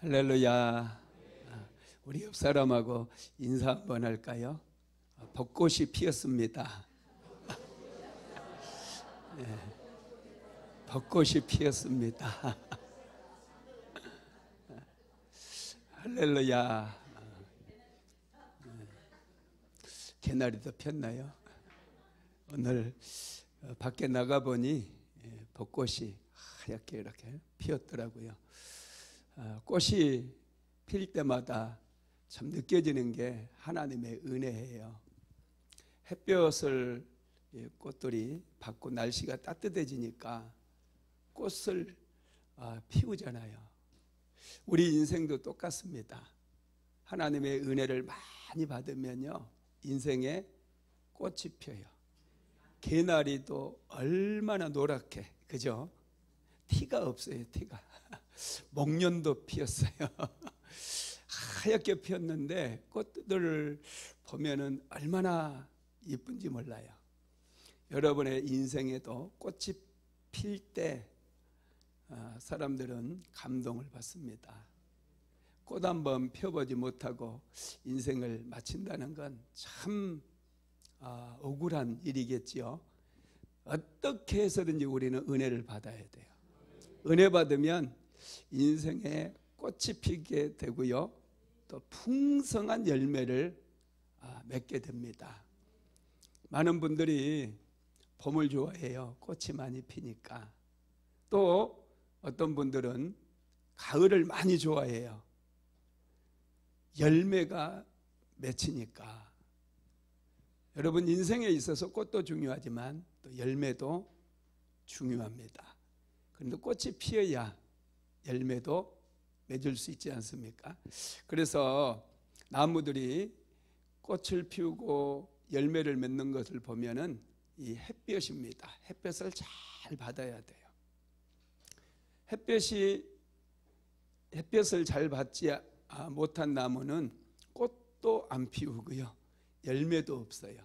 할렐루야. 우리 옆 사람하고 인사 한번 할까요? 벚꽃이 피었습니다. 네, 벚꽃이 피었습니다. 할렐루야. 개나리도 폈나요? 오늘 밖에 나가보니 벚꽃이 하얗게 이렇게 피었더라고요. 꽃이 필 때마다 참 느껴지는 게 하나님의 은혜예요. 햇볕을 꽃들이 받고 날씨가 따뜻해지니까 꽃을 피우잖아요. 우리 인생도 똑같습니다. 하나님의 은혜를 많이 받으면요, 인생에 꽃이 펴요. 개나리도 얼마나 노랗게, 그죠? 티가 없어요, 티가. 목련도 피었어요. 하얗게 피었는데 꽃들을 보면은 얼마나 예쁜지 몰라요. 여러분의 인생에도 꽃이 필 때 사람들은 감동을 받습니다. 꽃 한번 펴보지 못하고 인생을 마친다는 건 참 억울한 일이겠지요. 어떻게 해서든지 우리는 은혜를 받아야 돼요. 은혜 받으면 인생에 꽃이 피게 되고요, 또 풍성한 열매를 맺게 됩니다. 많은 분들이 봄을 좋아해요. 꽃이 많이 피니까. 또 어떤 분들은 가을을 많이 좋아해요. 열매가 맺히니까. 여러분, 인생에 있어서 꽃도 중요하지만 또 열매도 중요합니다. 그런데 꽃이 피어야 열매도 맺을 수 있지 않습니까? 그래서 나무들이 꽃을 피우고 열매를 맺는 것을 보면은 이 햇볕입니다. 햇볕을 잘 받아야 돼요. 햇볕을 잘 받지 못한 나무는 꽃도 안 피우고요, 열매도 없어요.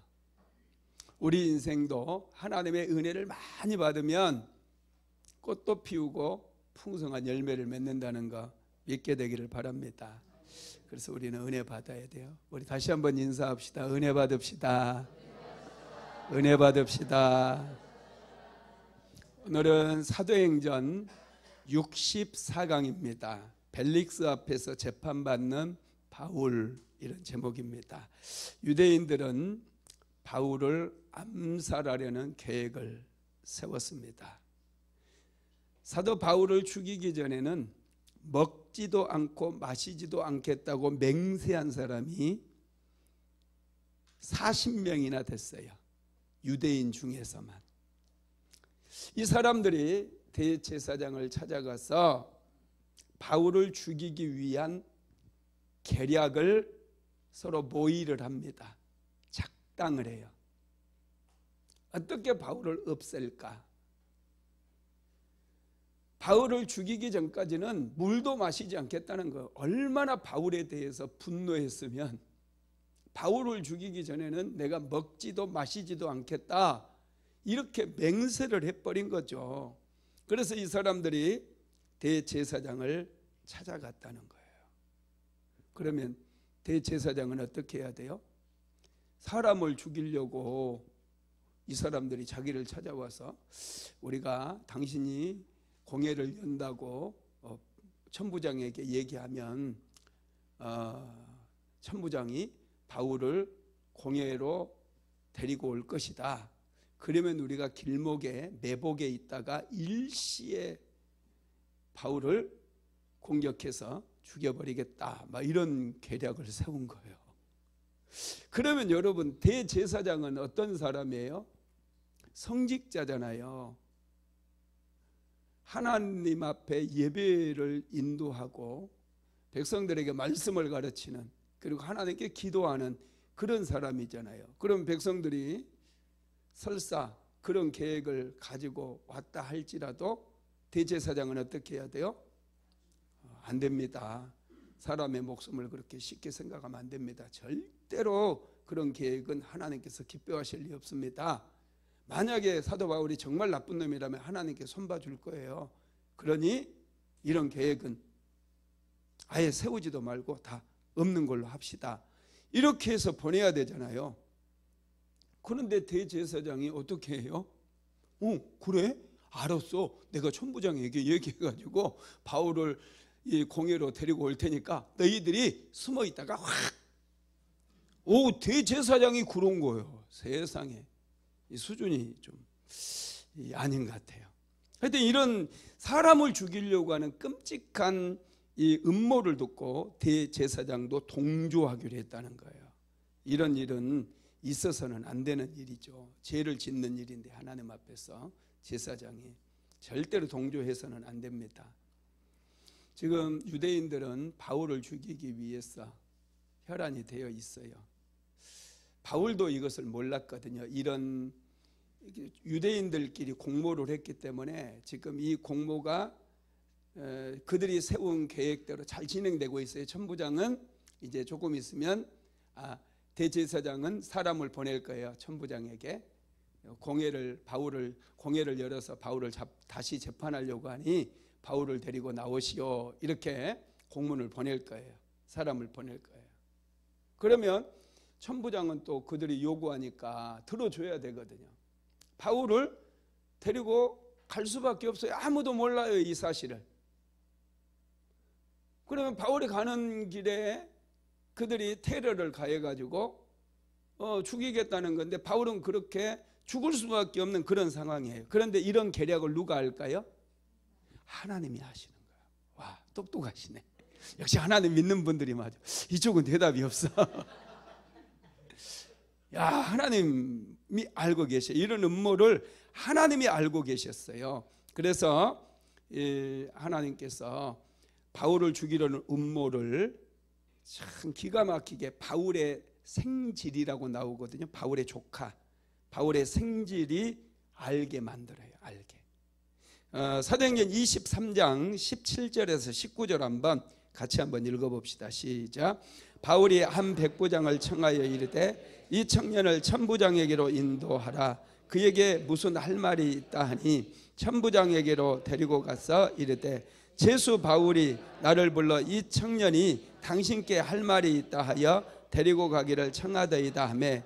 우리 인생도 하나님의 은혜를 많이 받으면 꽃도 피우고 풍성한 열매를 맺는다는 거 믿게 되기를 바랍니다. 그래서 우리는 은혜 받아야 돼요. 우리 다시 한번 인사합시다. 은혜 받읍시다. 은혜 받읍시다. 오늘은 사도행전 64강입니다. 벨릭스 앞에서 재판받는 바울, 이런 제목입니다. 유대인들은 바울을 암살하려는 계획을 세웠습니다. 사도 바울을 죽이기 전에는 먹지도 않고 마시지도 않겠다고 맹세한 사람이 40명이나 됐어요. 유대인 중에서만. 이 사람들이 대제사장을 찾아가서 바울을 죽이기 위한 계략을 서로 모의를 합니다. 작당을 해요. 어떻게 바울을 없앨까? 바울을 죽이기 전까지는 물도 마시지 않겠다는 거. 얼마나 바울에 대해서 분노했으면 바울을 죽이기 전에는 내가 먹지도 마시지도 않겠다, 이렇게 맹세를 해버린 거죠. 그래서 이 사람들이 대제사장을 찾아갔다는 거예요. 그러면 대제사장은 어떻게 해야 돼요? 사람을 죽이려고 이 사람들이 자기를 찾아와서 우리가 당신이 공회를 연다고 천부장에게 얘기하면 천부장이 바울을 공회로 데리고 올 것이다. 그러면 우리가 길목에 매복에 있다가 일시에 바울을 공격해서 죽여버리겠다, 막 이런 계략을 세운 거예요. 그러면 여러분, 대제사장은 어떤 사람이에요? 성직자잖아요. 하나님 앞에 예배를 인도하고 백성들에게 말씀을 가르치는, 그리고 하나님께 기도하는 그런 사람이잖아요. 그럼 백성들이 설사 그런 계획을 가지고 왔다 할지라도 대제사장은 어떻게 해야 돼요? 안 됩니다. 사람의 목숨을 그렇게 쉽게 생각하면 안 됩니다. 절대로 그런 계획은 하나님께서 기뻐하실 리 없습니다. 만약에 사도 바울이 정말 나쁜 놈이라면 하나님께 손봐줄 거예요. 그러니 이런 계획은 아예 세우지도 말고 다 없는 걸로 합시다. 이렇게 해서 보내야 되잖아요. 그런데 대제사장이 어떻게 해요? 그래? 알았어. 내가 천부장에게 얘기해가지고 바울을 이 공회로 데리고 올 테니까 너희들이 숨어 있다가 확. 대제사장이 그런 거예요. 세상에 이 수준이 좀 아닌 것 같아요. 하여튼 이런 사람을 죽이려고 하는 끔찍한 이 음모를 듣고 대제사장도 동조하기로 했다는 거예요. 이런 일은 있어서는 안 되는 일이죠. 죄를 짓는 일인데 하나님 앞에서 제사장이 절대로 동조해서는 안 됩니다. 지금 유대인들은 바울을 죽이기 위해서 혈안이 되어 있어요. 바울도 이것을 몰랐거든요. 이런 유대인들끼리 공모를 했기 때문에 지금 이 공모가 그들이 세운 계획대로 잘 진행되고 있어요. 천부장은 이제 조금 있으면 대제사장은 사람을 보낼 거예요. 천부장에게 바울을 공회를 열어서 바울을 다시 재판하려고 하니 바울을 데리고 나오시오. 이렇게 공문을 보낼 거예요. 사람을 보낼 거예요. 그러면 천부장은 또 그들이 요구하니까 들어줘야 되거든요. 바울을 데리고 갈 수밖에 없어요. 아무도 몰라요, 이 사실을. 그러면 바울이 가는 길에 그들이 테러를 가해가지고 죽이겠다는 건데 바울은 그렇게 죽을 수밖에 없는 그런 상황이에요. 그런데 이런 계략을 누가 할까요? 하나님이 하시는 거예요. 와, 똑똑하시네. 역시 하나님 믿는 분들이 맞아. 이쪽은 대답이 없어. 야, 하나님이 알고 계셔. 이런 음모를 하나님이 알고 계셨어요. 그래서 하나님께서 바울을 죽이려는 음모를 참 기가 막히게 바울의 생질이라고 나오거든요. 바울의 조카, 바울의 생질이 알게 만들어요. 알게. 사도행전 23장 17절에서 19절 같이 한번 읽어봅시다. 시작. 바울이 한 백부장을 청하여 이르되 이 청년을 천부장에게로 인도하라. 그에게 무슨 할 말이 있다 하니 천부장에게로 데리고 가서 이르되 제수 바울이 나를 불러 이 청년이 당신께 할 말이 있다 하여 데리고 가기를 청하더이다 하매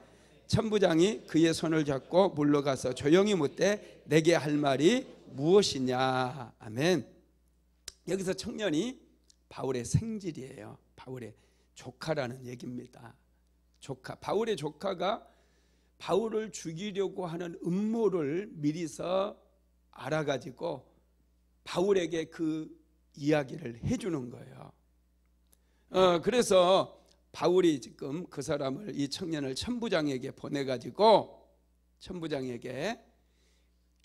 천부장이 그의 손을 잡고 물러가서 조용히 묻되 내게 할 말이 무엇이냐. 아멘. 여기서 청년이 바울의 생질이에요. 바울의 조카라는 얘기입니다. 조카. 바울의 조카가 바울을 죽이려고 하는 음모를 미리서 알아가지고 바울에게 그 이야기를 해주는 거예요. 그래서 바울이 지금 그 사람을, 이 청년을 천부장에게 보내가지고 천부장에게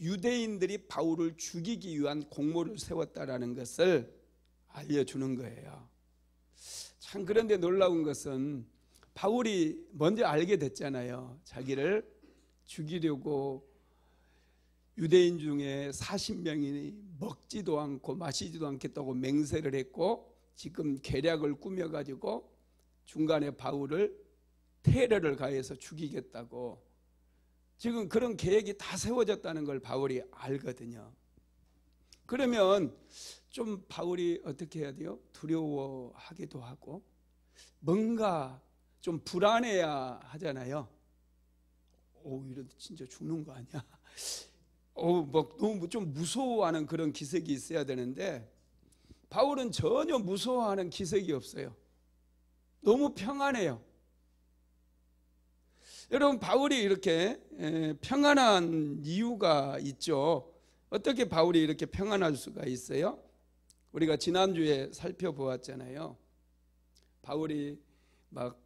유대인들이 바울을 죽이기 위한 공모를 세웠다라는 것을 알려주는 거예요. 참 그런데 놀라운 것은 바울이 먼저 알게 됐잖아요. 자기를 죽이려고 유대인 중에 40명이 먹지도 않고 마시지도 않겠다고 맹세를 했고 지금 계략을 꾸며가지고 중간에 바울을 테러를 가해서 죽이겠다고 지금 그런 계획이 다 세워졌다는 걸 바울이 알거든요. 그러면 좀 바울이 어떻게 해야 돼요? 두려워하기도 하고 뭔가 좀 불안해야 하잖아요. 이러다 진짜 죽는 거 아니야? 뭐 너무 좀 무서워하는 그런 기색이 있어야 되는데 바울은 전혀 무서워하는 기색이 없어요. 너무 평안해요. 여러분, 바울이 이렇게 평안한 이유가 있죠. 어떻게 바울이 이렇게 평안할 수가 있어요? 우리가 지난주에 살펴보았잖아요. 바울이 막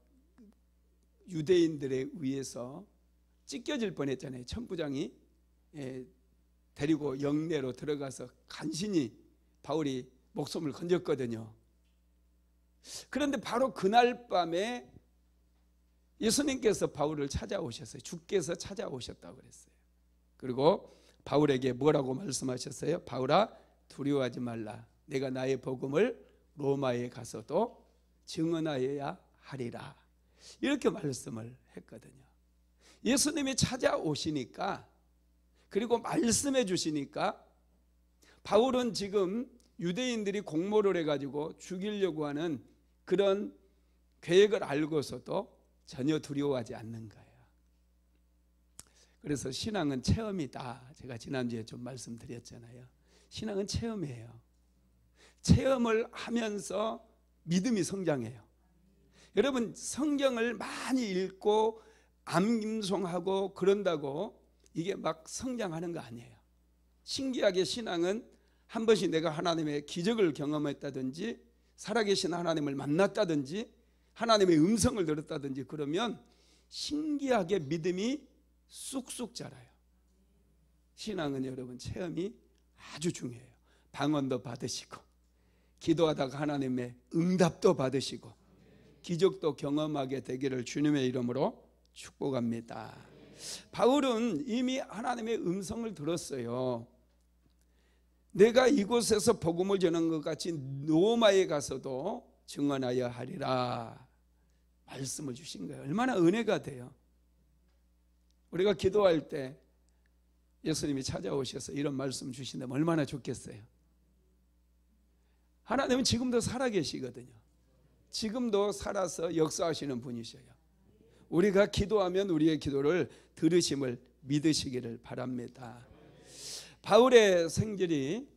유대인들에 의해서 찢겨질 뻔했잖아요. 천부장이 데리고 영내로 들어가서 간신히 바울이 목숨을 건졌거든요. 그런데 바로 그날 밤에 예수님께서 바울을 찾아오셨어요. 주께서 찾아오셨다고 그랬어요. 그리고 바울에게 뭐라고 말씀하셨어요? 바울아, 두려워하지 말라. 내가 나의 복음을 로마에 가서도 증언하여야 하리라. 이렇게 말씀을 했거든요. 예수님이 찾아오시니까, 그리고 말씀해 주시니까 바울은 지금 유대인들이 공모를 해가지고 죽이려고 하는 그런 계획을 알고서도 전혀 두려워하지 않는 거예요. 그래서 신앙은 체험이다. 제가 지난주에 좀 말씀드렸잖아요. 신앙은 체험이에요. 체험을 하면서 믿음이 성장해요. 여러분, 성경을 많이 읽고 암송하고 그런다고 이게 막 성장하는 거 아니에요. 신기하게 신앙은 한 번씩 내가 하나님의 기적을 경험했다든지 살아계신 하나님을 만났다든지 하나님의 음성을 들었다든지 그러면 신기하게 믿음이 쑥쑥 자라요. 신앙은 여러분 체험이 아주 중요해요. 방언도 받으시고 기도하다가 하나님의 응답도 받으시고 기적도 경험하게 되기를 주님의 이름으로 축복합니다. 바울은 이미 하나님의 음성을 들었어요. 내가 이곳에서 복음을 전한 것 같이 로마에 가서도 증언하여 하리라 말씀을 주신 거예요. 얼마나 은혜가 돼요. 우리가 기도할 때 예수님이 찾아오셔서 이런 말씀 주신다면 얼마나 좋겠어요. 하나님은 지금도 살아계시거든요. 지금도 살아서 역사하시는 분이셔요. 우리가 기도하면 우리의 기도를 들으심을 믿으시기를 바랍니다. 바울의 생질이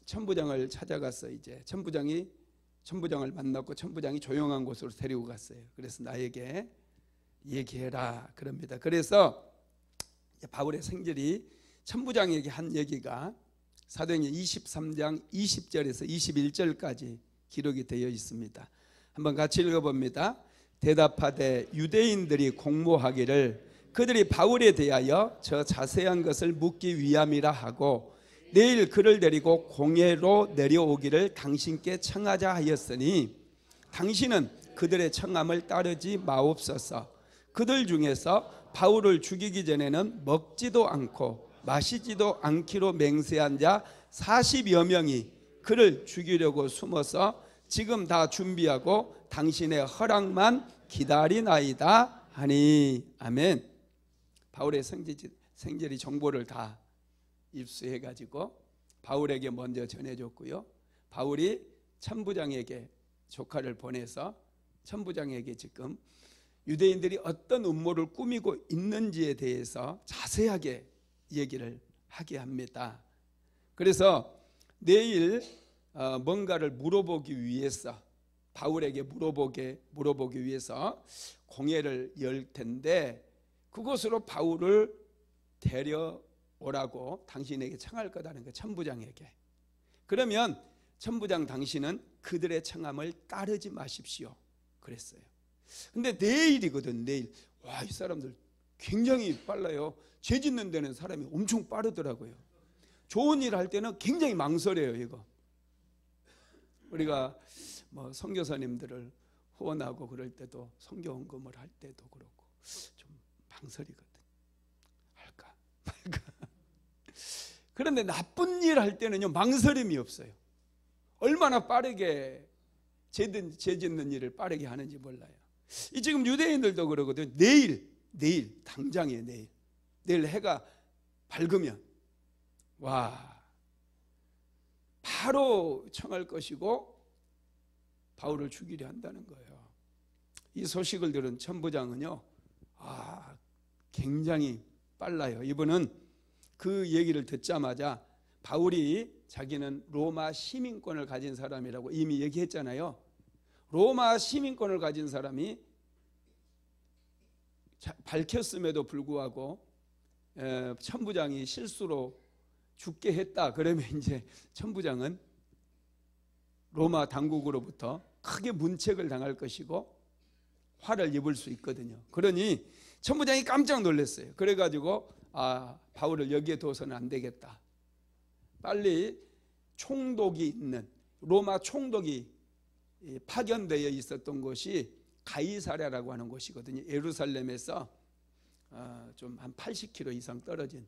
천부장을 찾아가서 이제 천부장을 만났고 천부장이 조용한 곳으로 데리고 갔어요. 그래서 나에게 얘기해라 그럽니다. 그래서 바울의 생질이 천부장에게 한 얘기가 사도행전 23장 20절에서 21절까지 기록이 되어 있습니다. 한번 같이 읽어봅니다. 대답하되 유대인들이 공모하기를 그들이 바울에 대하여 저 자세한 것을 묻기 위함이라 하고 내일 그를 데리고 공회로 내려오기를 당신께 청하자 하였으니 당신은 그들의 청함을 따르지 마옵소서. 그들 중에서 바울을 죽이기 전에는 먹지도 않고 마시지도 않기로 맹세한 자 40여 명이 그를 죽이려고 숨어서 지금 다 준비하고 당신의 허락만 기다리나이다 하니. 아멘. 바울의 생질이 정보를 다 입수해가지고 바울에게 먼저 전해줬고요. 바울이 천부장에게 조카를 보내서 천부장에게 지금 유대인들이 어떤 음모를 꾸미고 있는지에 대해서 자세하게 얘기를 하게 합니다. 그래서 내일 뭔가를 물어보기 위해서 바울에게 물어보기 위해서 공회를 열 텐데 그곳으로 바울을 데려오라고 당신에게 청할 거다는 거예요. 천부장에게. 그러면 천부장 당신은 그들의 청함을 따르지 마십시오 그랬어요. 근데 내일이거든. 내일. 와, 이 사람들 굉장히 빨라요. 죄 짓는 데는 사람이 엄청 빠르더라고요. 좋은 일 할 때는 굉장히 망설여요. 이거 우리가 뭐 선교사님들을 후원하고 그럴 때도 선교 헌금을 할 때도 그렇고 좀 망설이거든. 할까 말까. 그런데 나쁜 일 할 때는요 망설임이 없어요. 얼마나 빠르게 죄 짓는 일을 빠르게 하는지 몰라요. 이 지금 유대인들도 그러거든요. 내일 당장이에요. 내일 해가 밝으면 와 바로 청할 것이고 바울을 죽이려 한다는 거예요. 이 소식을 들은 천부장은요 굉장히 빨라요. 이분은 그 얘기를 듣자마자 바울이 자기는 로마 시민권을 가진 사람이라고 이미 얘기했잖아요. 로마 시민권을 가진 사람이 밝혔음에도 불구하고 천부장이 실수로 죽게 했다. 그러면 이제 천부장은 로마 당국으로부터 크게 문책을 당할 것이고 화를 입을 수 있거든요. 그러니 천부장이 깜짝 놀랐어요. 그래가지고 바울을 여기에 둬서는 안 되겠다. 빨리 총독이 있는 로마 총독이 파견되어 있었던 곳이 가이사랴라고 하는 곳이거든요. 예루살렘에서 좀 한 80km 이상 떨어진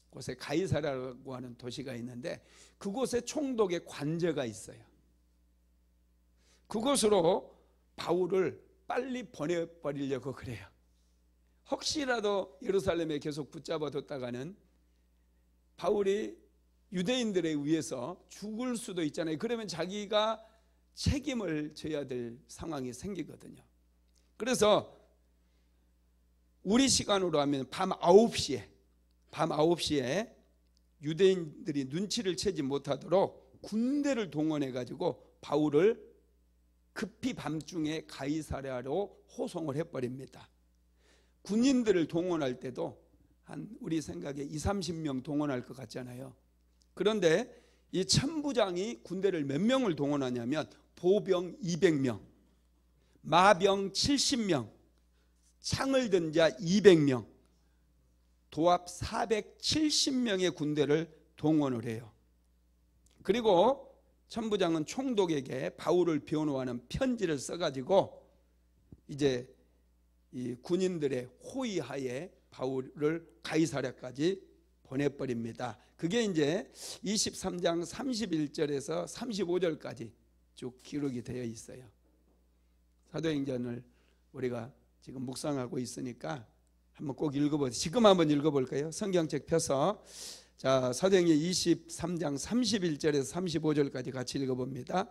곳에 가이사랴라고 하는 도시가 있는데 그곳에 총독의 관저가 있어요. 그곳으로 바울을 빨리 보내버리려고 그래요. 혹시라도 예루살렘에 계속 붙잡아뒀다가는 바울이 유대인들에 의해서 죽을 수도 있잖아요. 그러면 자기가 책임을 져야 될 상황이 생기거든요. 그래서 우리 시간으로 하면 밤 9시에 유대인들이 눈치를 채지 못하도록 군대를 동원해 가지고 바울을 급히 밤중에 가이사랴로 호송을 해버립니다. 군인들을 동원할 때도 한 우리 생각에 20-30명 동원할 것 같잖아요. 그런데 이 천부장이 군대를 몇 명을 동원하냐면 보병 200명, 마병 70명, 창을 든 자 200명, 도합 470명의 군대를 동원을 해요. 그리고 천부장은 총독에게 바울을 변호하는 편지를 써가지고 이제 이 군인들의 호의하에 바울을 가이사랴까지 보내버립니다. 그게 이제 23장 31절에서 35절까지 쭉 기록이 되어 있어요. 사도행전을 우리가 지금 묵상하고 있으니까 한번 꼭 읽어보세요. 지금 한번 읽어볼까요? 성경책 펴서 자, 사도행전 23장 31절에서 35절까지 같이 읽어봅니다.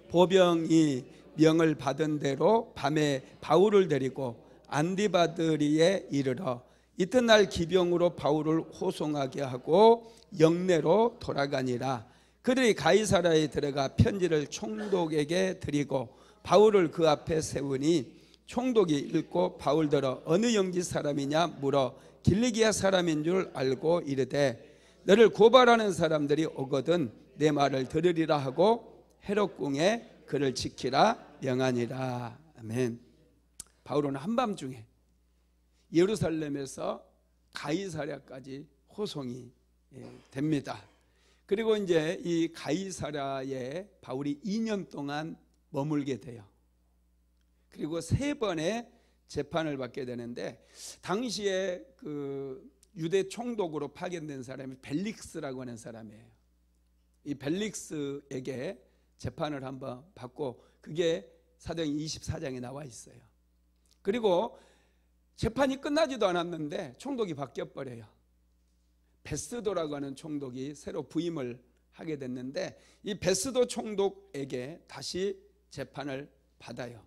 보병이 명을 받은 대로 밤에 바울을 데리고 안디바드리에 이르러 이튿날 기병으로 바울을 호송하게 하고 영내로 돌아가니라. 그들이 가이사랴에 들어가 편지를 총독에게 드리고 바울을 그 앞에 세우니 총독이 읽고 바울더러 어느 영지 사람이냐 물어 길리기아 사람인 줄 알고 이르되 너를 고발하는 사람들이 오거든 내 말을 들으리라 하고 헤롯궁에 그를 지키라 명하니라. 아멘. 바울은 한밤중에 예루살렘에서 가이사랴까지 호송이 됩니다. 그리고 이제 이 가이사랴에 바울이 2년 동안 머물게 돼요. 그리고 3번의 재판을 받게 되는데 당시에 그 유대 총독으로 파견된 사람이 벨릭스라고 하는 사람이에요. 이 벨릭스에게 재판을 한번 받고 그게 사도행전 24장에 나와 있어요. 그리고 재판이 끝나지도 않았는데 총독이 바뀌어버려요. 베스도라고 하는 총독이 새로 부임을 하게 됐는데 이 베스도 총독에게 다시 재판을 받아요.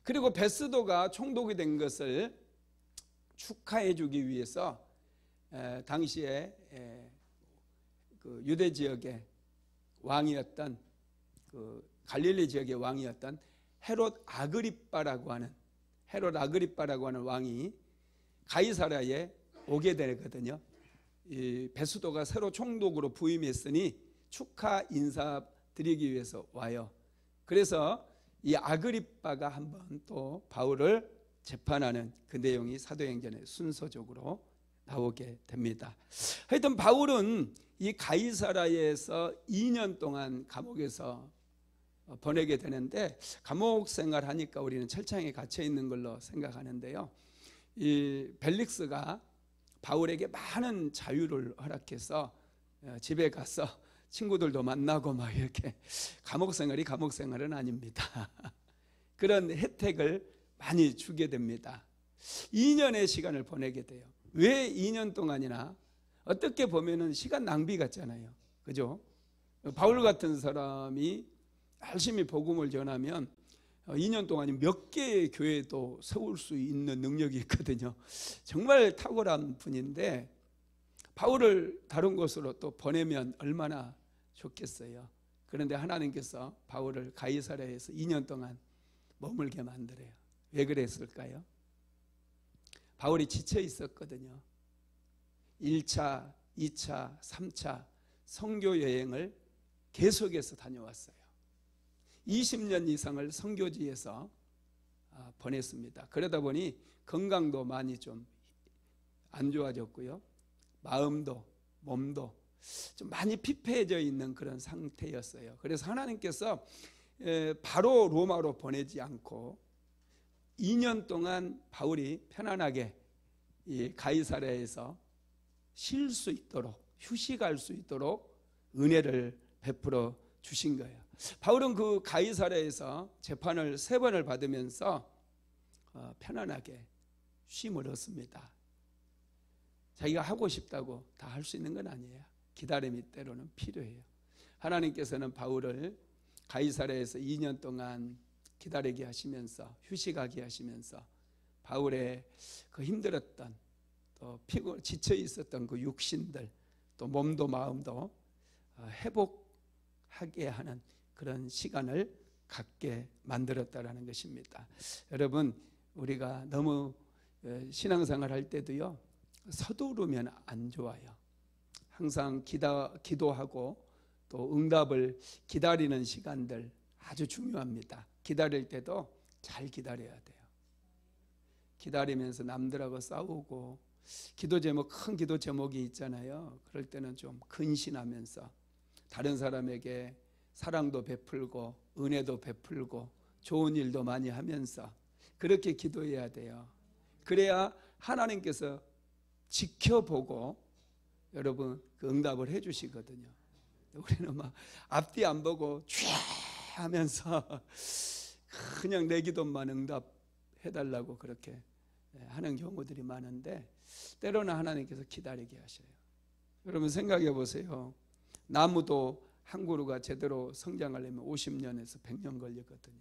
그리고 베스도가 총독이 된 것을 축하해 주기 위해서 당시에 그 유대 지역의 왕이었던 그 갈릴리 지역의 왕이었던 헤롯 아그리빠라고 하는 왕이 가이사랴에 오게 되거든요. 이 베스도가 새로 총독으로 부임했으니 축하 인사 드리기 위해서 와요. 그래서 이 아그리빠가 한번 또 바울을 재판하는 그 내용이 사도행전에 순서적으로 나오게 됩니다. 하여튼 바울은 이 가이사랴에서 2년 동안 감옥에서 보내게 되는데 감옥 생활하니까 우리는 철창에 갇혀 있는 걸로 생각하는데요. 이 벨릭스가 바울에게 많은 자유를 허락해서 집에 가서 친구들도 만나고 막 이렇게 감옥 생활은 아닙니다. 그런 혜택을 많이 주게 됩니다. 2년의 시간을 보내게 돼요. 왜 2년 동안이나? 어떻게 보면은 시간 낭비 같잖아요. 그죠? 바울 같은 사람이 열심히 복음을 전하면 2년 동안 몇 개의 교회도 세울 수 있는 능력이 있거든요. 정말 탁월한 분인데 바울을 다른 곳으로 또 보내면 얼마나 좋겠어요. 그런데 하나님께서 바울을 가이사랴에서 2년 동안 머물게 만들어요. 왜 그랬을까요? 바울이 지쳐 있었거든요. 1차, 2차, 3차 선교 여행을 계속해서 다녀왔어요. 20년 이상을 선교지에서 보냈습니다. 그러다 보니 건강도 많이 좀 안 좋아졌고요. 마음도 몸도 좀 많이 피폐해져 있는 그런 상태였어요. 그래서 하나님께서 바로 로마로 보내지 않고 2년 동안 바울이 편안하게 이 가이사랴에서 쉴 수 있도록 휴식할 수 있도록 은혜를 베풀어 주신 거예요. 바울은 그 가이사랴에서 재판을 3번을 받으면서 편안하게 쉼을 얻습니다. 자기가 하고 싶다고 다 할 수 있는 건 아니에요. 기다림이 때로는 필요해요. 하나님께서는 바울을 가이사랴에서 2년 동안 기다리게 하시면서 휴식하게 하시면서 바울의 그 힘들었던 또 지쳐 있었던 그 육신들 또 몸도 마음도 회복하게 하는 그런 시간을 갖게 만들었다라는 것입니다. 여러분, 우리가 너무 신앙생활 할 때도요, 서두르면 안 좋아요. 항상 기도하고 또 응답을 기다리는 시간들 아주 중요합니다. 기다릴 때도 잘 기다려야 돼요. 기다리면서 남들하고 싸우고 기도 제목, 큰 기도 제목이 있잖아요. 그럴 때는 좀 근신하면서 다른 사람에게 사랑도 베풀고 은혜도 베풀고 좋은 일도 많이 하면서 그렇게 기도해야 돼요. 그래야 하나님께서 지켜보고 여러분 그 응답을 해주시거든요. 우리는 막 앞뒤 안 보고 쥐 하면서 그냥 내 기도만 응답해달라고 그렇게 하는 경우들이 많은데 때로는 하나님께서 기다리게 하셔요. 여러분 생각해 보세요. 나무도 한 그루가 제대로 성장하려면 50년에서 100년 걸리거든요.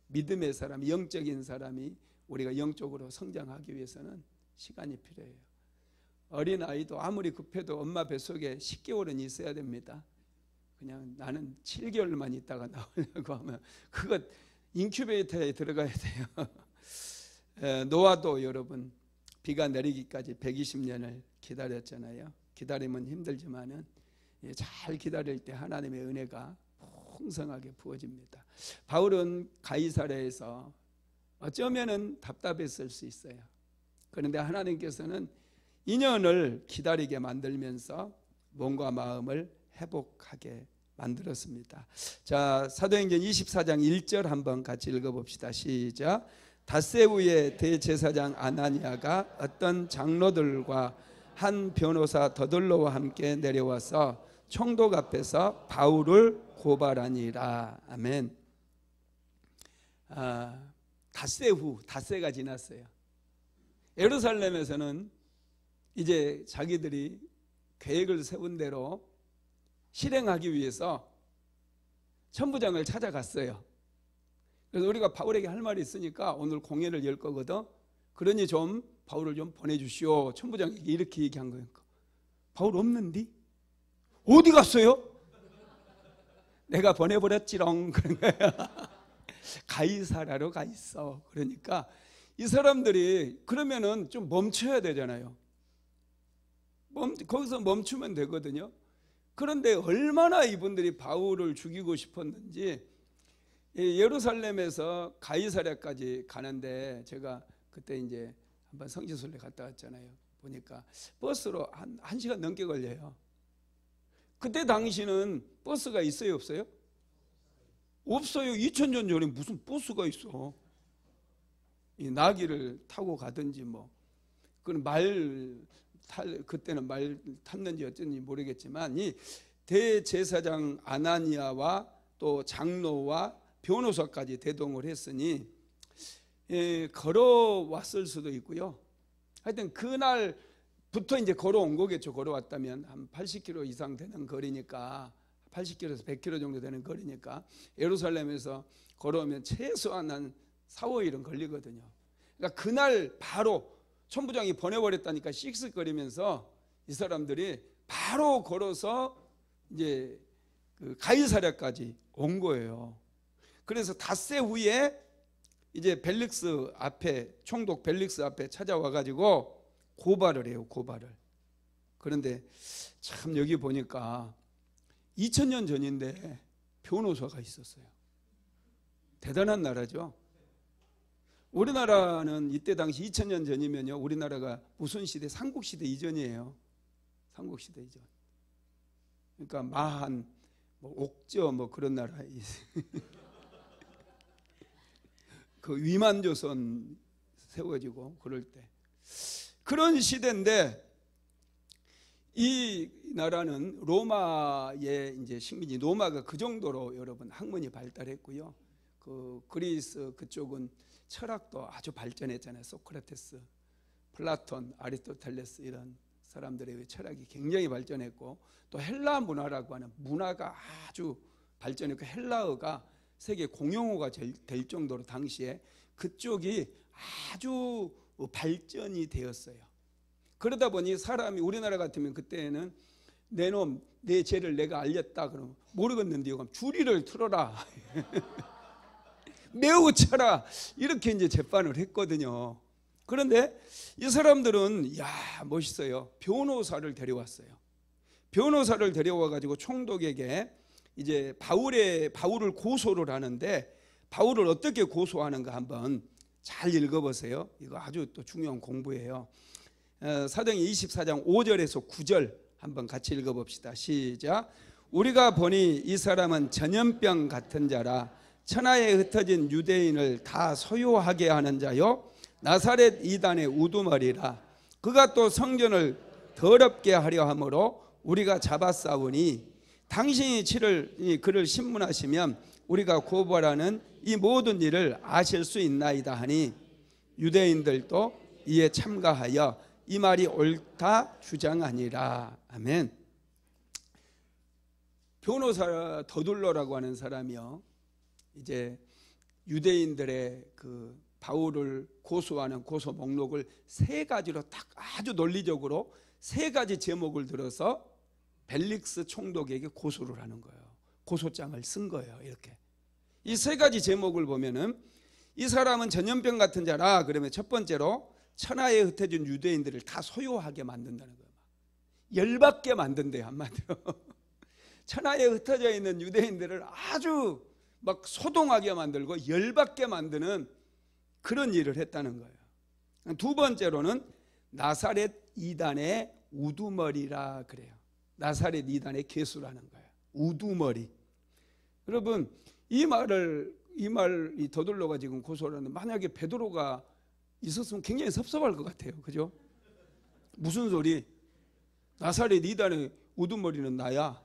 믿음의 사람, 영적인 사람이 우리가 영적으로 성장하기 위해서는 시간이 필요해요. 어린아이도 아무리 급해도 엄마 뱃속에 10개월은 있어야 됩니다. 그냥 나는 7개월만 있다가 나오려고 하면 그거 인큐베이터에 들어가야 돼요. 노아도 여러분 비가 내리기까지 120년을 기다렸잖아요. 기다리면 힘들지만은 잘 기다릴 때 하나님의 은혜가 풍성하게 부어집니다. 바울은 가이사랴에서 어쩌면은 답답했을 수 있어요. 그런데 하나님께서는 인연을 기다리게 만들면서 몸과 마음을 회복하게 만들었습니다. 자, 사도행전 24장 1절 한번 같이 읽어봅시다. 시작. 닷새우의 대제사장 아나니아가 어떤 장로들과 한 변호사 더들로와 함께 내려와서 총독 앞에서 바울을 고발하니라. 아멘. 닷새가 지났어요. 예루살렘에서는 이제 자기들이 계획을 세운 대로 실행하기 위해서 천부장을 찾아갔어요. 그래서 우리가 바울에게 할 말이 있으니까 오늘 공회를 열 거거든. 그러니 좀 바울을 좀 보내주시오. 천부장에게 이렇게 얘기한 거예요. 바울 없는디? 어디 갔어요? 내가 보내버렸지롱. 그런 거예요. 가이사랴로 가 있어. 그러니까 이 사람들이 그러면은 좀 멈춰야 되잖아요. 거기서 멈추면 되거든요. 그런데 얼마나 이분들이 바울을 죽이고 싶었는지 예루살렘에서 가이사랴까지 가는데 제가 그때 이제 한번 성지순례 갔다 왔잖아요. 보니까 버스로 한 1시간 넘게 걸려요. 그때 당시는 버스가 있어요, 없어요? 없어요. 2000년 전에 무슨 버스가 있어. 이 나귀를 타고 가든지 뭐 그런 그때는 말 탔는지 어쩐지 모르겠지만 이 대제사장 아나니아와 또 장로와 변호사까지 대동을 했으니 걸어왔을 수도 있고요. 하여튼 그날부터 이제 걸어온 거겠죠. 걸어왔다면 한 80km 이상 되는 거리니까 80km에서 100km 정도 되는 거리니까 예루살렘에서 걸어오면 최소한 한 4, 5일은 걸리거든요. 그러니까 그날 바로 천부장이 보내버렸다니까 씩씩거리면서 이 사람들이 바로 걸어서 이제 그 가이사랴까지 온 거예요. 그래서 닷새 후에 이제 벨릭스 앞에 총독 벨릭스 앞에 찾아와 가지고 고발을 해요. 고발을. 그런데 참 여기 보니까 2000년 전인데 변호사가 있었어요. 대단한 나라죠. 우리나라는 이때 당시 2000년 전이면요, 우리나라가 무슨 시대? 삼국시대 이전이에요. 삼국시대 이전. 그러니까 마한, 뭐 옥저 뭐 그런 나라. 그 위만조선 세워지고 그럴 때 그런 시대인데 이 나라는 로마의 이제 식민지, 로마가 그 정도로 여러분 학문이 발달했고요. 그 그리스 그쪽은 철학도 아주 발전했잖아요. 소크라테스, 플라톤, 아리스토텔레스 이런 사람들의 철학이 굉장히 발전했고, 또 헬라 문화라고 하는 문화가 아주 발전했고, 헬라어가 세계 공용어가 될 정도로 당시에 그쪽이 아주 발전이 되었어요. 그러다 보니 사람이, 우리나라 같으면 그때는 내 놈, 내 죄를 내가 알렸다 그러면 모르겠는데요, 그럼 주리를 틀어라 매우 쳐라, 이렇게 이제 재판을 했거든요. 그런데 이 사람들은 멋있어요. 변호사를 데려왔어요. 변호사를 데려와 가지고 총독에게 이제 바울을 고소를 하는데, 바울을 어떻게 고소하는가 한번 잘 읽어보세요. 이거 아주 또 중요한 공부예요. 사도행전 24장 5절에서 9절 한번 같이 읽어봅시다. 시작. 우리가 보니 이 사람은 전염병 같은 자라 천하에 흩어진 유대인을 다 소유하게 하는 자요 나사렛 이단의 우두머리라. 그가 또 성전을 더럽게 하려 함으로 우리가 잡아싸우니 당신이 그를 신문하시면 우리가 고발하는 이 모든 일을 아실 수 있나이다 하니 유대인들도 이에 참가하여 이 말이 옳다 주장하니라. 아멘. 변호사 더둘러라고 하는 사람이요, 이제 유대인들의 그 바울을 고소하는 고소 목록을 세 가지로 딱 아주 논리적으로 세 가지 제목을 들어서 벨릭스 총독에게 고소를 하는 거예요. 고소장을 쓴 거예요. 이렇게 이 세 가지 제목을 보면은, 이 사람은 전염병 같은 자라 그러면 첫 번째로 천하에 흩어진 유대인들을 다 소유하게 만든다는 거예요. 열받게 만든대요, 한마디로. 천하에 흩어져 있는 유대인들을 아주 막 소동하게 만들고 열받게 만드는 그런 일을 했다는 거예요. 두 번째로는 나사렛 이단의 우두머리라 그래요. 나사렛 이단의 괴수라는 거예요. 우두머리. 여러분, 이 말이 더둘러가 지금 고소를 하는데, 만약에 베드로가 있었으면 굉장히 섭섭할 것 같아요. 그죠? 무슨 소리? 나사렛 이단의 우두머리는 나야.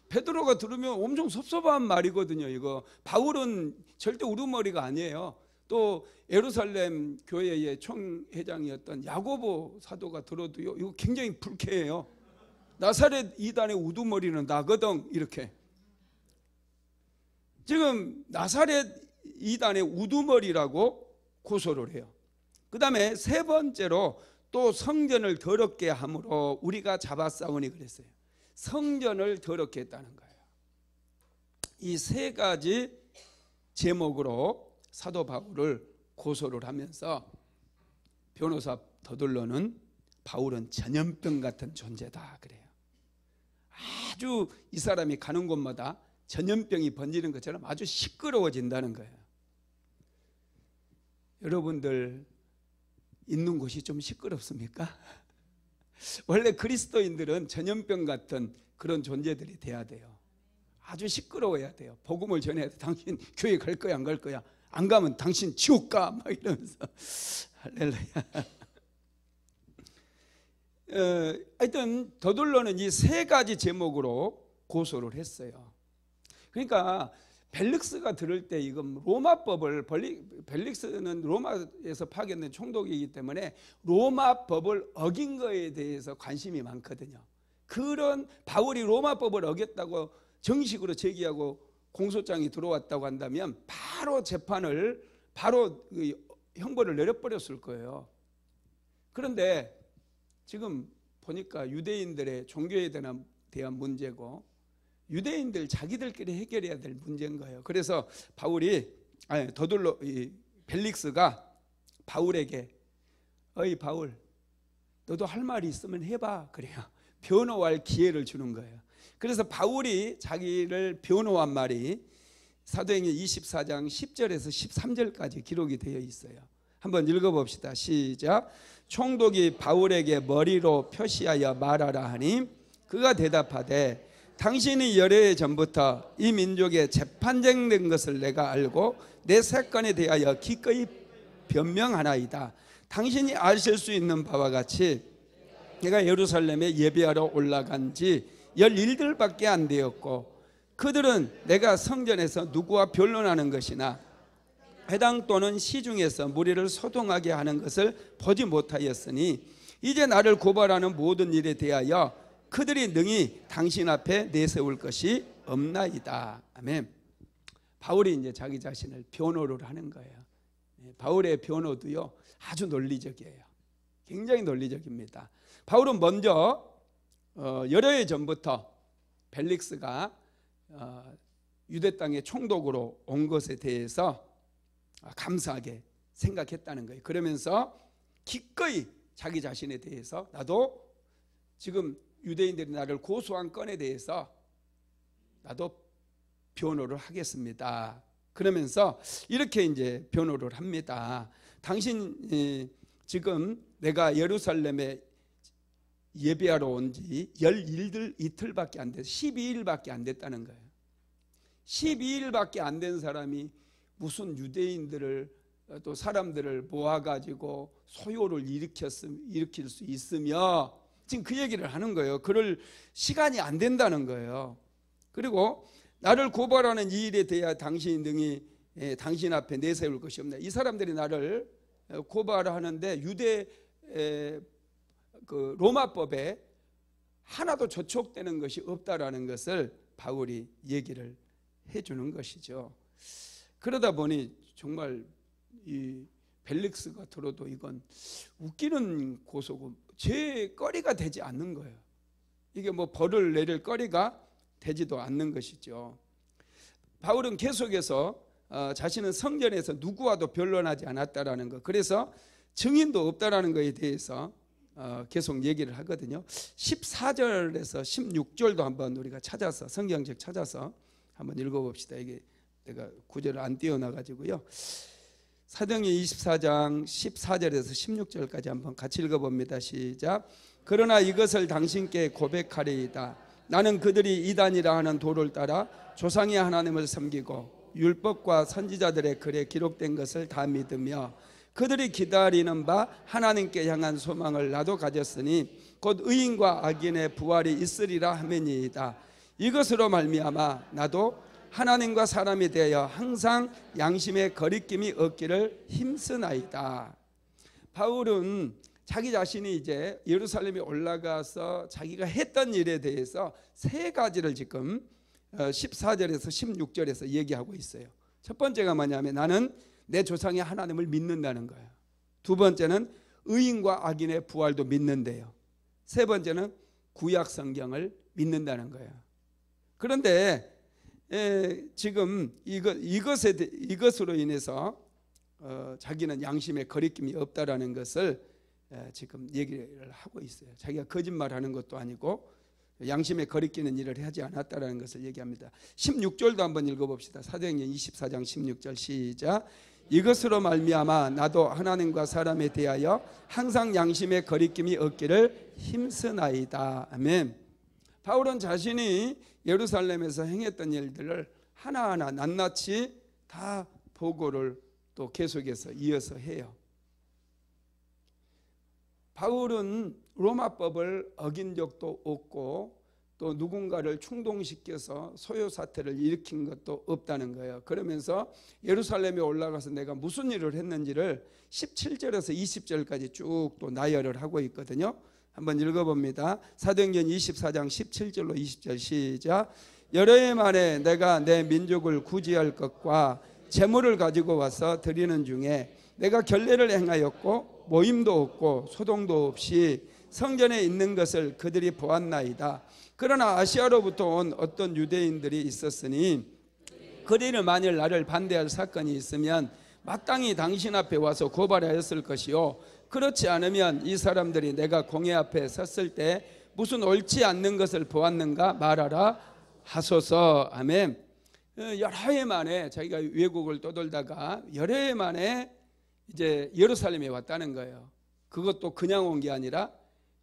베드로가 들으면 엄청 섭섭한 말이거든요. 이거 바울은 절대 우두머리가 아니에요. 또 예루살렘 교회의 총회장이었던 야고보 사도가 들어도요, 이거 굉장히 불쾌해요. 나사렛 이단의 우두머리는 나거든. 이렇게 지금 나사렛 이단의 우두머리라고 고소를 해요. 그 다음에 세 번째로 또 성전을 더럽게 함으로 우리가 잡아싸우니 그랬어요. 성전을 더럽게 했다는 거예요. 이 세 가지 제목으로 사도 바울을 고소를 하면서 변호사 더둘러는 바울은 전염병 같은 존재다 그래요. 아주 이 사람이 가는 곳마다 전염병이 번지는 것처럼 아주 시끄러워진다는 거예요. 여러분들 있는 곳이 좀 시끄럽습니까? 원래 그리스도인들은 전염병 같은 그런 존재들이 돼야 돼요. 아주 시끄러워야 돼요. 복음을 전해야 돼. 당신 교회 갈 거야, 안 갈 거야? 안 가면 당신 지옥 가, 막 이러면서. 할렐루야. 하여튼 더둘러는 이 세 가지 제목으로 고소를 했어요. 그러니까 벨릭스가 들을 때 이건 로마법을, 벨릭스는 로마에서 파견된 총독이기 때문에 로마법을 어긴 거에 대해서 관심이 많거든요. 그런 바울이 로마법을 어겼다고 정식으로 제기하고 공소장이 들어왔다고 한다면 바로 재판을, 바로 형벌을 내려버렸을 거예요. 그런데 지금 보니까 유대인들의 종교에 대한 문제고, 유대인들 자기들끼리 해결해야 될 문제인 거예요. 그래서 벨릭스가 바울에게, 어이 바울, 너도 할 말이 있으면 해봐. 그래요. 변호할 기회를 주는 거예요. 그래서 바울이 자기를 변호한 말이 사도행전 24장 10절에서 13절까지 기록이 되어 있어요. 한번 읽어봅시다. 시작. 총독이 바울에게 머리로 표시하여 말하라 하니 그가 대답하되, 당신이 여러 해 전부터 이 민족에 재판정된 것을 내가 알고 내 사건에 대하여 기꺼이 변명하나이다. 당신이 아실 수 있는 바와 같이 내가 예루살렘에 예배하러 올라간 지 11들밖에 안 되었고, 그들은 내가 성전에서 누구와 변론하는 것이나 회당 또는 시중에서 무리를 소동하게 하는 것을 보지 못하였으니 이제 나를 고발하는 모든 일에 대하여 그들이 능히 당신 앞에 내세울 것이 없나이다. 아멘. 바울이 이제 자기 자신을 변호를 하는 거예요. 바울의 변호도요 아주 논리적이에요. 굉장히 논리적입니다. 바울은 먼저 여러 해 전부터 벨릭스가 유대 땅의 총독으로 온 것에 대해서 감사하게 생각했다는 거예요. 그러면서 기꺼이 자기 자신에 대해서 나도 지금 유대인들이 나를 고소한 건에 대해서 나도 변호를 하겠습니다. 그러면서 이렇게 이제 변호를 합니다. 당신 지금 내가 예루살렘에 예배하러 온 지 11이틀밖에 안 돼서 12일밖에 안 됐다는 거예요. 12일밖에 안 된 사람이 무슨 유대인들을 또 사람들을 모아가지고 소요를 일으킬 수 있으며 지금 그 얘기를 하는 거예요. 그럴 시간이 안 된다는 거예요. 그리고 나를 고발하는 이 일에 대하여 당신이 능히 당신 앞에 내세울 것이 없네. 이 사람들이 나를 고발하는데 유대 그 로마법에 하나도 저촉되는 것이 없다라는 것을 바울이 얘기를 해주는 것이죠. 그러다 보니 정말 이 벨릭스가 들어도 이건 웃기는 고소고 죄거리가 되지 않는 거예요. 이게 뭐 벌을 내릴 거리가 되지도 않는 것이죠. 바울은 계속해서 자신은 성전에서 누구와도 변론하지 않았다라는 것, 그래서 증인도 없다라는 것에 대해서 계속 얘기를 하거든요. 14절에서 16절도 한번 우리가 찾아서 성경책 찾아서 한번 읽어봅시다. 이게 내가 구절을 안 띄워놔가지고요. 사도행전 24장 14절에서 16절까지 한번 같이 읽어봅니다. 시작. 그러나 이것을 당신께 고백하리이다. 나는 그들이 이단이라 하는 도를 따라 조상의 하나님을 섬기고 율법과 선지자들의 글에 기록된 것을 다 믿으며 그들이 기다리는 바 하나님께 향한 소망을 나도 가졌으니 곧 의인과 악인의 부활이 있으리라 하매니이다. 이것으로 말미암아 나도 하나님과 사람이 되어 항상 양심의 거리낌이 없기를 힘쓰나이다. 바울은 자기 자신이 이제 예루살렘에 올라가서 자기가 했던 일에 대해서 세 가지를 지금 14절에서 16절에서 얘기하고 있어요. 첫 번째가 뭐냐면 나는 내 조상의 하나님을 믿는다는 거예요. 두 번째는 의인과 악인의 부활도 믿는데요. 세 번째는 구약 성경을 믿는다는 거예요. 그런데 지금 이것으로 인해서 자기는 양심의 거리낌이 없다라는 것을 지금 얘기를 하고 있어요. 자기가 거짓말하는 것도 아니고 양심에 거리끼는 일을 하지 않았다라는 것을 얘기합니다. 16절도 한번 읽어봅시다. 사도행전 24장 16절 시작. 이것으로 말미암아 나도 하나님과 사람에 대하여 항상 양심의 거리낌이 없기를 힘쓰나이다. 아멘. 바울은 자신이 예루살렘에서 행했던 일들을 하나하나 낱낱이 다 보고를 또 계속해서 이어서 해요. 바울은 로마법을 어긴 적도 없고 또 누군가를 충동시켜서 소요 사태를 일으킨 것도 없다는 거예요. 그러면서 예루살렘에 올라가서 내가 무슨 일을 했는지를 17절에서 20절까지 쭉 또 나열을 하고 있거든요. 한번 읽어봅니다. 사도행전 24장 17절로 20절 시작. 여러 해 만에 내가 내 민족을 구제할 것과 제물을 가지고 와서 드리는 중에 내가 결례를 행하였고 모임도 없고 소동도 없이 성전에 있는 것을 그들이 보았나이다. 그러나 아시아로부터 온 어떤 유대인들이 있었으니 그들이 만일 나를 반대할 사건이 있으면 마땅히 당신 앞에 와서 고발하였을 것이요 그렇지 않으면 이 사람들이 내가 공회 앞에 섰을 때 무슨 옳지 않는 것을 보았는가 말하라 하소서. 아멘. 여러 해 만에 자기가 외국을 떠돌다가 여러 해 만에 이제 예루살렘에 왔다는 거예요. 그것도 그냥 온 게 아니라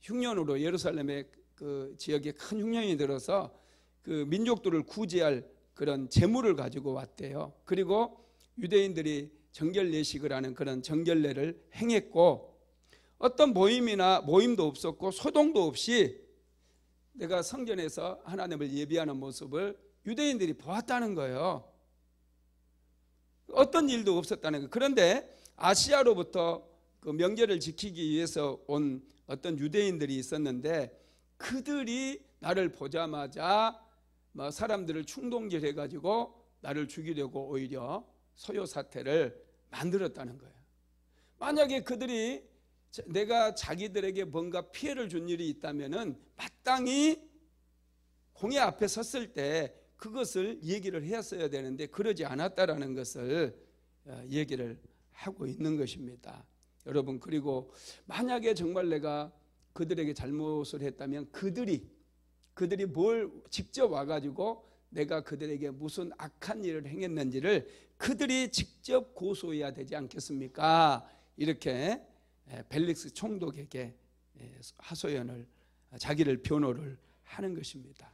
흉년으로 예루살렘의 그 지역에 큰 흉년이 들어서 그 민족들을 구제할 그런 제물을 가지고 왔대요. 그리고 유대인들이 정결 예식을 하는 그런 정결례를 행했고 어떤 모임도 없었고 소동도 없이 내가 성전에서 하나님을 예배하는 모습을 유대인들이 보았다는 거예요. 어떤 일도 없었다는 거예요. 그런데 아시아로부터 그 명절을 지키기 위해서 온 어떤 유대인들이 있었는데 그들이 나를 보자마자 사람들을 충동질해 가지고 나를 죽이려고 오히려 소요 사태를 만들었다는 거예요. 만약에 그들이 내가 자기들에게 뭔가 피해를 준 일이 있다면은 마땅히 공회 앞에 섰을 때 그것을 얘기를 했어야 되는데 그러지 않았다라는 것을 얘기를 하고 있는 것입니다. 여러분, 그리고 만약에 정말 내가 그들에게 잘못을 했다면 그들이 뭘 직접 와가지고 내가 그들에게 무슨 악한 일을 행했는지를 그들이 직접 고소해야 되지 않겠습니까? 이렇게 벨릭스 총독에게 하소연을, 자기를 변호를 하는 것입니다.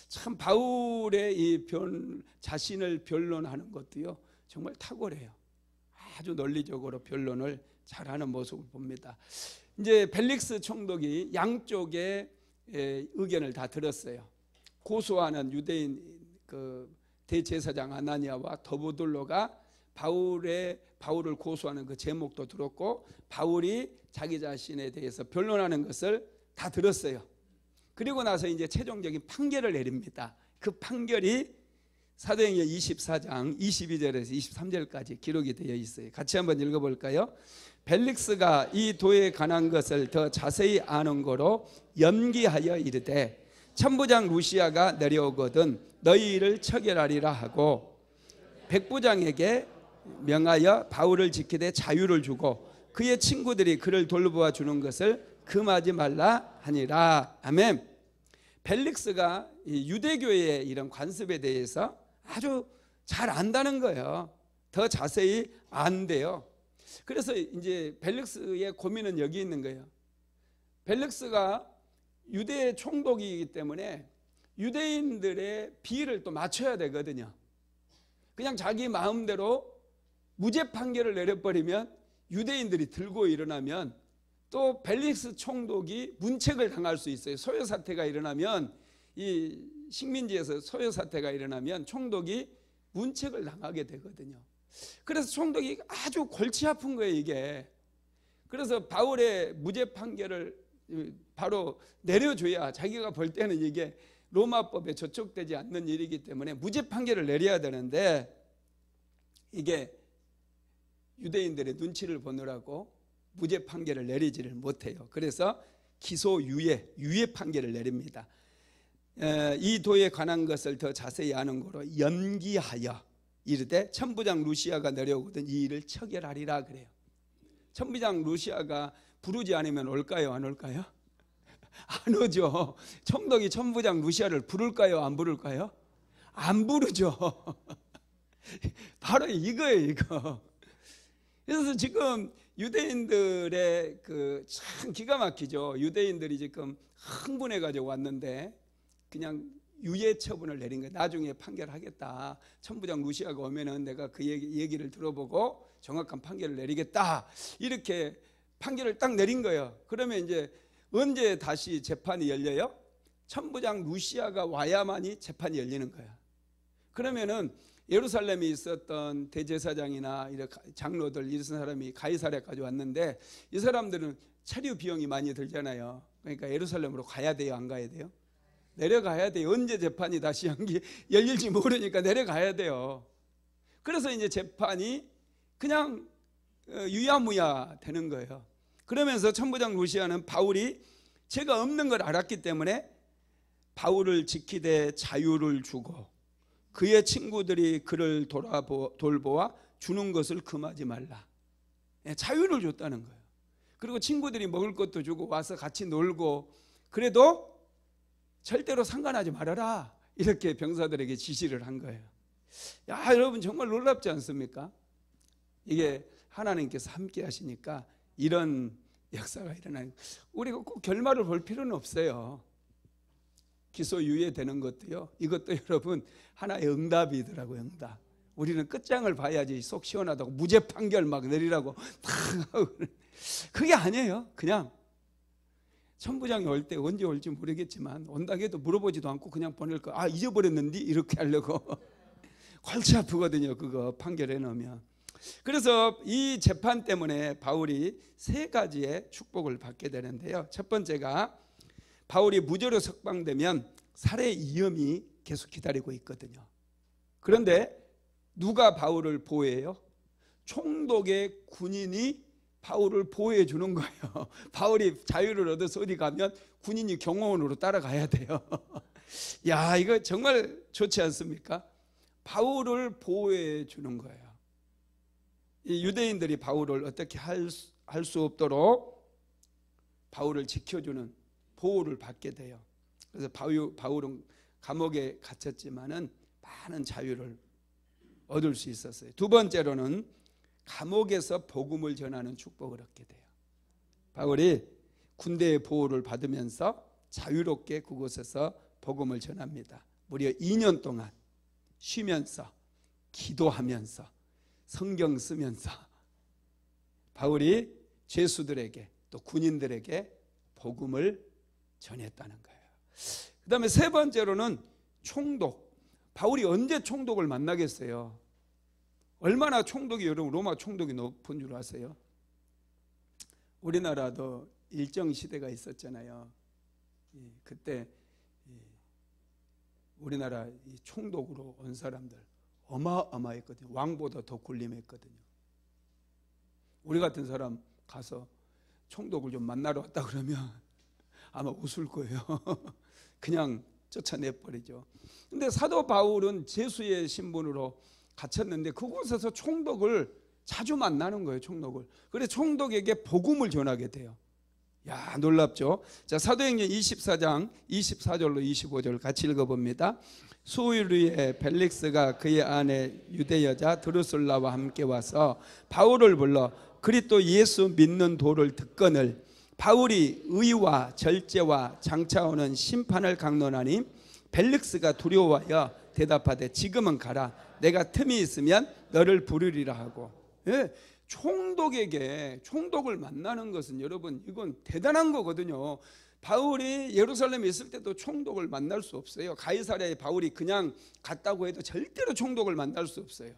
참 바울의 이 자신을 변론하는 것도요 정말 탁월해요. 아주 논리적으로 변론을 잘하는 모습을 봅니다. 이제 벨릭스 총독이 양쪽의 의견을 다 들었어요. 고소하는 유대인 그 대제사장 아나니아와 더보들로가 바울을 고소하는 그 제목도 들었고 바울이 자기 자신에 대해서 변론하는 것을 다 들었어요. 그리고 나서 이제 최종적인 판결을 내립니다. 그 판결이 사도행전 24장 22절에서 23절까지 기록이 되어 있어요. 같이 한번 읽어볼까요? 벨릭스가 이 도에 관한 것을 더 자세히 아는 거로 연기하여 이르되 천부장 루시아가 내려오거든 너희를 처결하리라 하고 백부장에게 명하여 바울을 지키되 자유를 주고 그의 친구들이 그를 돌보아 주는 것을 금하지 말라 하니라. 아멘. 벨릭스가 유대교의 이런 관습에 대해서 아주 잘 안다는 거예요. 더 자세히 안대요. 그래서 이제 벨릭스의 고민은 여기 있는 거예요. 벨릭스가 유대 총독이기 때문에 유대인들의 비위를 또 맞춰야 되거든요. 그냥 자기 마음대로 무죄 판결을 내려버리면 유대인들이 들고 일어나면 또 벨릭스 총독이 문책을 당할 수 있어요. 소요 사태가 일어나면 이 식민지에서 소요 사태가 일어나면 총독이 문책을 당하게 되거든요. 그래서 총독이 아주 골치 아픈 거예요, 이게. 그래서 바울의 무죄 판결을 바로 내려줘야 자기가 볼 때는 이게 로마법에 저촉되지 않는 일이기 때문에 무죄 판결을 내려야 되는데 이게 유대인들의 눈치를 보느라고 무죄 판결을 내리지를 못해요. 그래서 유예 판결을 내립니다. 이 도에 관한 것을 더 자세히 아는 거로 연기하여 이르되 천부장 루시아가 내려오거든 이 일을 처결하리라 그래요. 천부장 루시아가 부르지 않으면 올까요? 안 올까요? 안 오죠. 총독이 천부장 루시아를 부를까요? 안 부를까요? 안 부르죠. 바로 이거예요, 이거. 그래서 지금 유대인들의 참 기가 막히죠. 유대인들이 지금 흥분해 가지고 왔는데 그냥 유예 처분을 내린 거예요. 나중에 판결하겠다. 천부장 루시아가 오면은 내가 그 얘기를 들어보고 정확한 판결을 내리겠다. 이렇게 판결을 딱 내린 거예요. 그러면 이제 언제 다시 재판이 열려요? 천부장 루시아가 와야만이 재판이 열리는 거야. 그러면은 예루살렘에 있었던 대제사장이나 장로들 이런 사람이 가이사랴까지 왔는데 이 사람들은 체류 비용이 많이 들잖아요. 그러니까 예루살렘으로 가야 돼요, 안 가야 돼요? 내려가야 돼요. 언제 재판이 다시 열릴지 모르니까 내려가야 돼요. 그래서 이제 재판이 그냥 유야무야 되는 거예요. 그러면서 천부장 루시아는 바울이 죄가 없는 걸 알았기 때문에 바울을 지키되 자유를 주고 그의 친구들이 그를 돌보아 주는 것을 금하지 말라. 자유를 줬다는 거예요. 그리고 친구들이 먹을 것도 주고 와서 같이 놀고 그래도 절대로 상관하지 말아라. 이렇게 병사들에게 지시를 한 거예요. 야, 여러분 정말 놀랍지 않습니까? 이게 하나님께서 함께 하시니까 이런 역사가 일어나는. 우리가 꼭 결말을 볼 필요는 없어요. 기소유예되는 것도요. 이것도 여러분 하나의 응답이더라고요. 응답. 우리는 끝장을 봐야지 속 시원하다고 무죄 판결 막 내리라고 그게 아니에요. 그냥 천부장이 올 때 언제 올지 모르겠지만 온다고 해도 물어보지도 않고 그냥 보낼 거. 아, 잊어버렸는데 이렇게 하려고 골치 아프거든요. 그거 판결해 놓으면. 그래서 이 재판 때문에 바울이 세 가지의 축복을 받게 되는데요. 첫 번째가 바울이 무죄로 석방되면 살해 위험이 계속 기다리고 있거든요. 그런데 누가 바울을 보호해요? 총독의 군인이 바울을 보호해 주는 거예요. 바울이 자유를 얻어서 어디 가면 군인이 경호원으로 따라가야 돼요. 야, 이거 정말 좋지 않습니까? 바울을 보호해 주는 거예요. 이 유대인들이 바울을 어떻게 할 수 없도록 바울을 지켜주는 보호를 받게 돼요. 그래서 바울은 감옥에 갇혔지만은 많은 자유를 얻을 수 있었어요. 두 번째로는 감옥에서 복음을 전하는 축복을 얻게 돼요. 바울이 군대의 보호를 받으면서 자유롭게 그곳에서 복음을 전합니다. 무려 2년 동안 쉬면서 기도하면서 성경 쓰면서 바울이 죄수들에게 또 군인들에게 복음을 전했다는 거예요. 그 다음에 세 번째로는 총독. 바울이 언제 총독을 만나겠어요? 얼마나 총독이, 여러분 로마 총독이 높은 줄 아세요? 우리나라도 일정 시대가 있었잖아요. 그때 우리나라 총독으로 온 사람들 어마어마했거든요. 왕보다 더 군림했거든요. 우리 같은 사람 가서 총독을 좀 만나러 왔다 그러면 아마 웃을 거예요. 그냥 쫓아내버리죠. 근데 사도 바울은 제수의 신분으로 갇혔는데 그곳에서 총독을 자주 만나는 거예요. 총독을. 그래서 총독에게 복음을 전하게 돼요. 야, 놀랍죠? 자, 사도행전 24장 24절로 25절 같이 읽어봅니다. 수유리의 벨릭스가 그의 아내 유대 여자 드루슬라와 함께 와서 바울을 불러 그리스도 예수 믿는 도를 듣거늘 바울이 의와 절제와 장차오는 심판을 강론하니 벨릭스가 두려워하여 대답하되 지금은 가라. 내가 틈이 있으면 너를 부르리라 하고. 예, 총독에게 총독을 만나는 것은 여러분 이건 대단한 거거든요. 바울이 예루살렘에 있을 때도 총독을 만날 수 없어요. 가이사랴에 바울이 그냥 갔다고 해도 절대로 총독을 만날 수 없어요.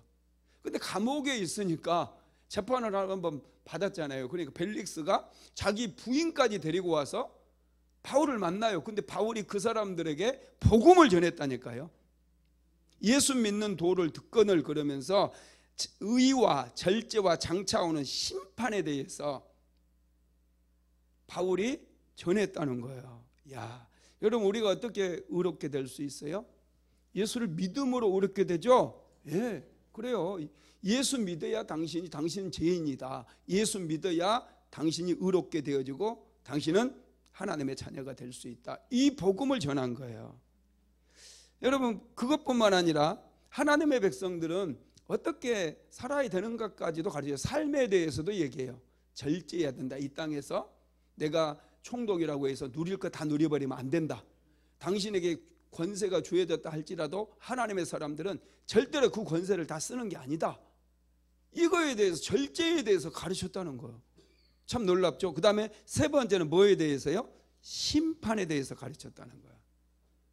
근데 감옥에 있으니까 재판을 한번 받았잖아요. 그러니까 벨릭스가 자기 부인까지 데리고 와서 바울을 만나요. 근데 바울이 그 사람들에게 복음을 전했다니까요. 예수 믿는 도를 듣거늘 그러면서 의와 절제와 장차오는 심판에 대해서 바울이 전했다는 거예요. 야, 여러분 우리가 어떻게 의롭게 될 수 있어요? 예수를 믿음으로 의롭게 되죠. 예, 그래요. 예수 믿어야 당신은 죄인이다. 예수 믿어야 당신이 의롭게 되어지고 당신은 하나님의 자녀가 될 수 있다. 이 복음을 전한 거예요. 여러분 그것뿐만 아니라 하나님의 백성들은 어떻게 살아야 되는 것까지도 가르쳐요. 삶에 대해서도 얘기해요. 절제해야 된다. 이 땅에서 내가 총독이라고 해서 누릴 거 다 누려버리면 안 된다. 당신에게 권세가 주어졌다 할지라도 하나님의 사람들은 절대로 그 권세를 다 쓰는 게 아니다. 이거에 대해서 절제에 대해서 가르쳤다는 거예요. 참 놀랍죠. 그 다음에 세 번째는 뭐에 대해서요? 심판에 대해서 가르쳤다는 거예요.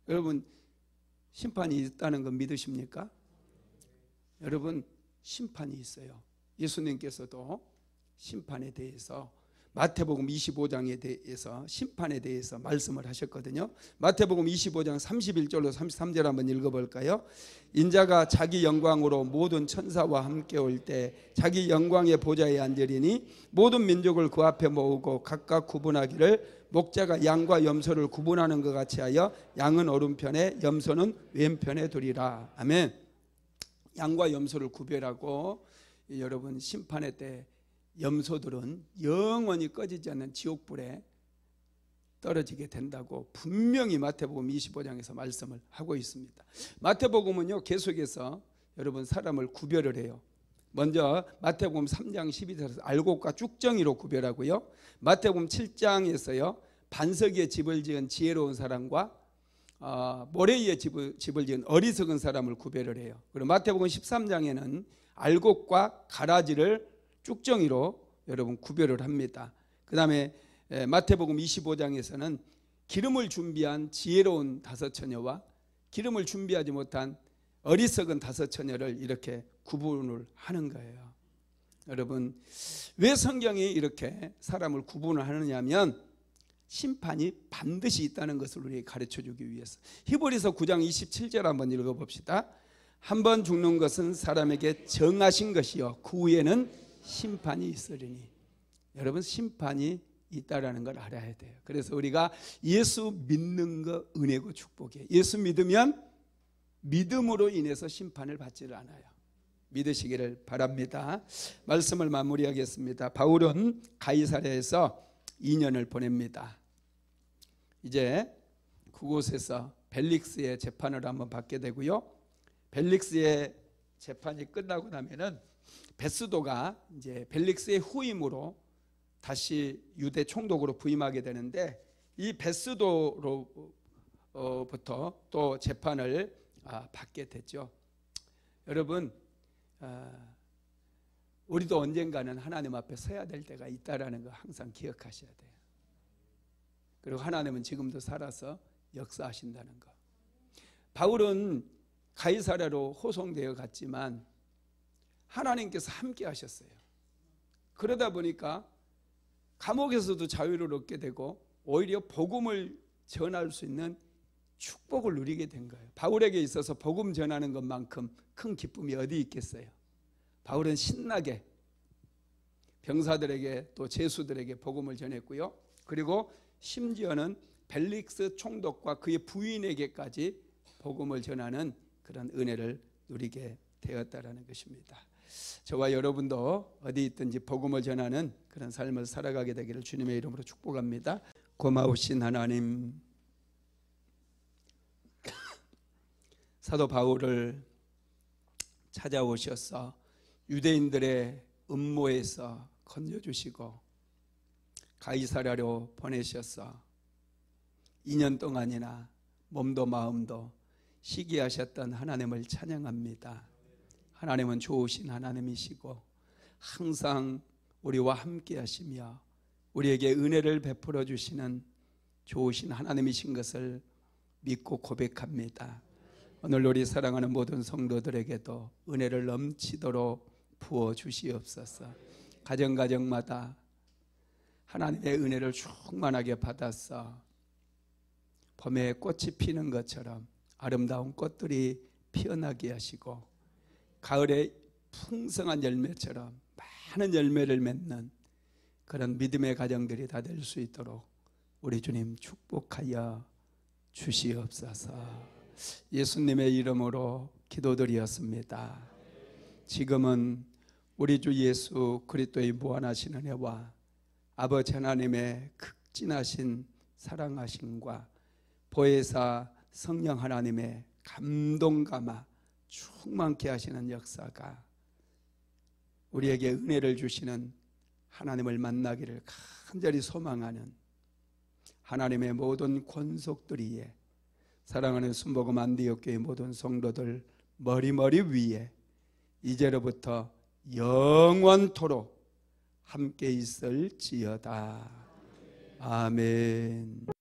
여러분 심판이 있다는 건 믿으십니까? 여러분 심판이 있어요. 예수님께서도 심판에 대해서 마태복음 25장에 대해서 심판에 대해서 말씀을 하셨거든요. 마태복음 25장 31절로 33절 한번 읽어볼까요? 인자가 자기 영광으로 모든 천사와 함께 올 때 자기 영광의 보좌에 앉으리니 모든 민족을 그 앞에 모으고 각각 구분하기를 목자가 양과 염소를 구분하는 것 같이 하여 양은 오른편에 염소는 왼편에 두리라. 아멘. 양과 염소를 구별하고 여러분 심판의 때 염소들은 영원히 꺼지지 않는 지옥불에 떨어지게 된다고 분명히 마태복음 25장에서 말씀을 하고 있습니다. 마태복음은요 계속해서 여러분 사람을 구별을 해요. 먼저 마태복음 3장 12절에서 알곡과 쭉정이로 구별하고요. 마태복음 7장에서요 반석 위에 집을 지은 지혜로운 사람과 모래 위에 집을 지은 어리석은 사람을 구별을 해요. 그리고 마태복음 13장에는 알곡과 가라지를 쭉정이로 여러분 구별을 합니다. 그 다음에 마태복음 25장에서는 기름을 준비한 지혜로운 다섯 처녀와 기름을 준비하지 못한 어리석은 다섯 처녀를 이렇게 구분을 하는 거예요. 여러분, 왜 성경이 이렇게 사람을 구분을 하느냐면 심판이 반드시 있다는 것을 우리에게 가르쳐주기 위해서. 히브리서 9장 27절 한번 읽어봅시다. 한 번 죽는 것은 사람에게 정하신 것이요 그 후에는 심판이 있으리니. 여러분, 심판이 있다라는 걸 알아야 돼요. 그래서 우리가 예수 믿는 거 은혜고 축복이에요. 예수 믿으면 믿음으로 인해서 심판을 받지를 않아요. 믿으시기를 바랍니다. 말씀을 마무리하겠습니다. 바울은 가이사랴에서 2년을 보냅니다. 이제 그곳에서 벨릭스의 재판을 한번 받게 되고요. 벨릭스의 재판이 끝나고 나면은 베스도가 이제 벨릭스의 후임으로 다시 유대 총독으로 부임하게 되는데, 이 베스도로부터 또 재판을 받게 됐죠. 여러분, 우리도 언젠가는 하나님 앞에 서야 될 때가 있다라는 거 항상 기억하셔야 돼요. 그리고 하나님은 지금도 살아서 역사하신다는 거. 바울은 가이사랴로 호송되어 갔지만 하나님께서 함께 하셨어요. 그러다 보니까 감옥에서도 자유를 얻게 되고 오히려 복음을 전할 수 있는 축복을 누리게 된 거예요. 바울에게 있어서 복음 전하는 것만큼 큰 기쁨이 어디 있겠어요. 바울은 신나게 병사들에게 또 제수들에게 복음을 전했고요. 그리고 심지어는 벨릭스 총독과 그의 부인에게까지 복음을 전하는 그런 은혜를 누리게 되었다라는 것입니다. 저와 여러분도 어디 있든지 복음을 전하는 그런 삶을 살아가게 되기를 주님의 이름으로 축복합니다. 고마우신 하나님, 사도 바울을 찾아오셔서 유대인들의 음모에서 건져주시고 가이사랴로 보내셔서 2년 동안이나 몸도 마음도 시기하셨던 하나님을 찬양합니다. 하나님은 좋으신 하나님이시고 항상 우리와 함께 하시며 우리에게 은혜를 베풀어 주시는 좋으신 하나님이신 것을 믿고 고백합니다. 오늘 우리 사랑하는 모든 성도들에게도 은혜를 넘치도록 부어 주시옵소서. 가정가정마다 하나님의 은혜를 충만하게 받아서 봄에 꽃이 피는 것처럼 아름다운 꽃들이 피어나게 하시고 가을에 풍성한 열매처럼 많은 열매를 맺는 그런 믿음의 가정들이 다 될 수 있도록 우리 주님 축복하여 주시옵소서. 예수님의 이름으로 기도드리었습니다. 지금은 우리 주 예수 그리스도의 무한하신 은혜와 아버지 하나님의 극진하신 사랑하심과 보혜사 성령 하나님의 감동감화 충만케 하시는 역사가 우리에게 은혜를 주시는 하나님을 만나기를 간절히 소망하는 하나님의 모든 권속들이에 사랑하는 순복음 안디옥교회 모든 성도들 머리머리 위에 이제로부터 영원토록 함께 있을지어다. 아멘.